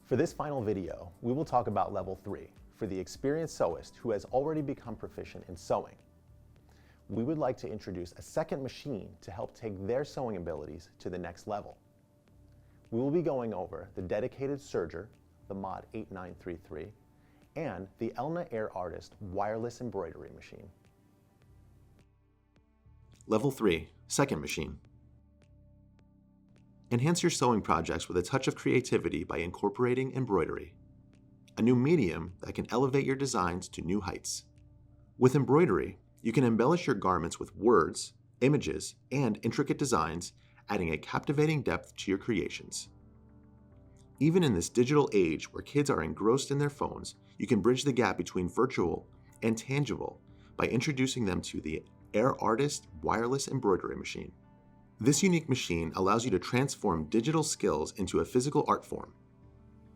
For this final video, we will talk about level 3 for the experienced sewist who has already become proficient in sewing. We would like to introduce a second machine to help take their sewing abilities to the next level. We will be going over the dedicated serger, the MOD-8933, and the Elna Air Artist wireless embroidery machine. Level 3, second machine. Enhance your sewing projects with a touch of creativity by incorporating embroidery, a new medium that can elevate your designs to new heights. With embroidery, you can embellish your garments with words, images, and intricate designs, adding a captivating depth to your creations. Even in this digital age where kids are engrossed in their phones, you can bridge the gap between virtual and tangible by introducing them to the Air Artist wireless embroidery machine. This unique machine allows you to transform digital skills into a physical art form.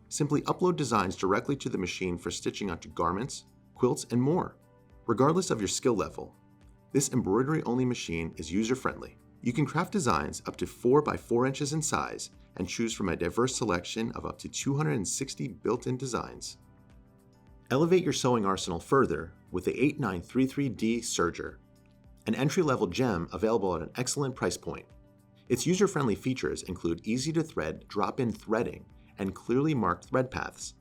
Simply upload designs directly to the machine for stitching onto garments, quilts, and more. Regardless of your skill level, this embroidery-only machine is user-friendly. You can craft designs up to 4 by 4 inches in size and choose from a diverse selection of up to 260 built-in designs. Elevate your sewing arsenal further with the 8933D Serger, an entry-level gem available at an excellent price point. Its user-friendly features include easy-to-thread drop-in threading and clearly marked thread paths.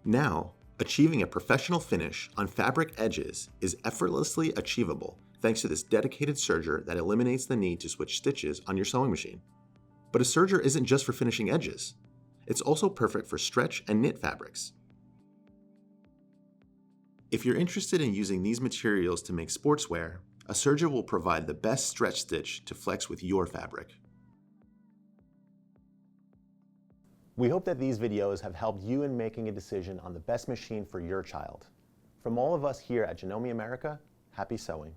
Now, achieving a professional finish on fabric edges is effortlessly achievable thanks to this dedicated serger that eliminates the need to switch stitches on your sewing machine. But a serger isn't just for finishing edges. It's also perfect for stretch and knit fabrics. If you're interested in using these materials to make sportswear, a serger will provide the best stretch stitch to flex with your fabric. We hope that these videos have helped you in making a decision on the best machine for your child. From all of us here at Janome America, happy sewing.